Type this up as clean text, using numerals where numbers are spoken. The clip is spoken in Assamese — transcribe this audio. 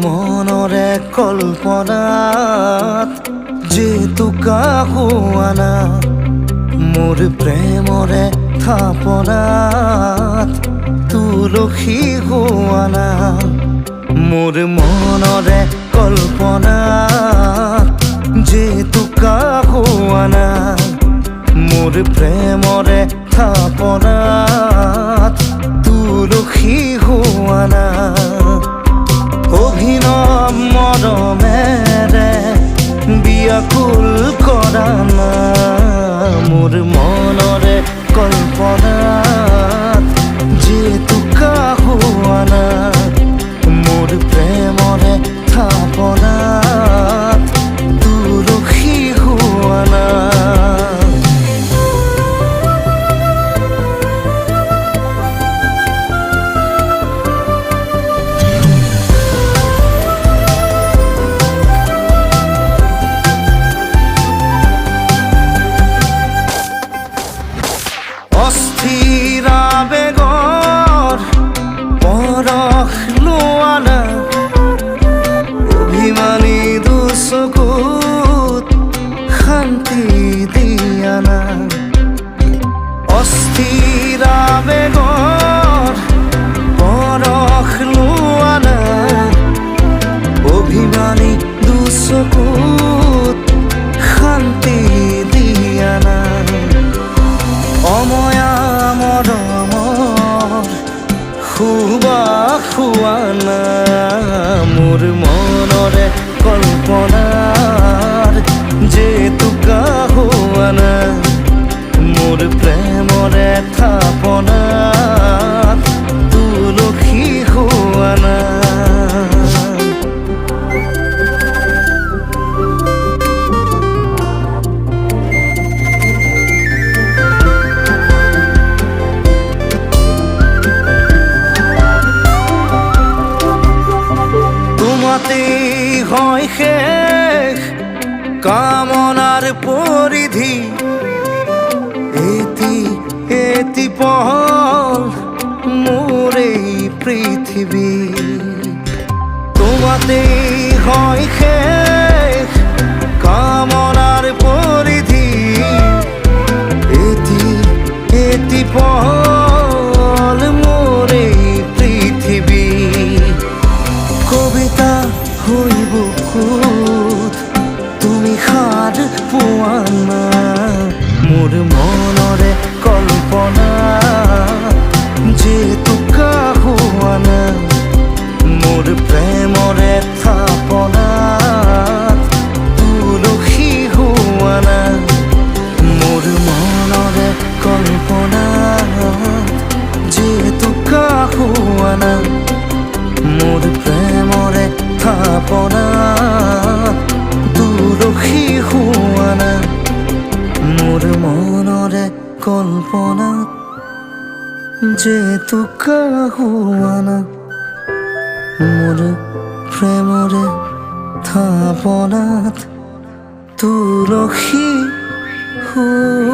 মনৰে কল্পনাত যেতুকা হোৱানা মোৰ প্ৰেমৰে থাপনাত তুলসী হোৱানা মোৰ মনৰে কল্পনাত যেতুকা হোৱানা মোৰ প্ৰেমৰে থাপনাত তুলসী হোৱানা অভিনৱ মৰমেৰে বিয়াকুল কৰা না মোৰ মনৰে কল্পনাত যেতুকা হোৱানা মোৰ প্ৰেমৰে থাপনাত তুলসী হোৱানা অস্থিৰা বেগৰ পৰশ লোৱানা অভিমানী দুচকুত শান্তি দিয়ানা অস্থিৰা বেগৰ পৰশ লোৱানা অভিমানী দুচকুত শান্তি দিয়ানা অময়া মৰমৰ সুবাস হোৱানা মোৰ মনৰে কল্পনাৰ যেতুকা হোৱানা মোৰ প্ৰেমৰে থাপনাত তুলসী হোৱানা হয় শেষ কামনার পরিধি এটি পহল মোর এই পৃথিবী তোমাতেই হয় শেষ কামনার পরিধি এটি পহল মোর এই পৃথিবী কবিতা হৈ বুকুত তুমি সাৰ পোৱানা মোৰ মনৰে কল্পনা যেতুকা হোৱানা মোৰ প্ৰেমৰে থাপনাত তুলসী হোৱানা মোৰ মনৰে কল্পনা যেতুকা হোৱানা মোৰ প্ৰেমৰে থাপনাত তুলসী হোৱানা মোৰ মনৰে কল্পনাত যেতুকা হোৱানা মোৰ প্ৰেমৰে থাপনাত তুলসী হোৱানা।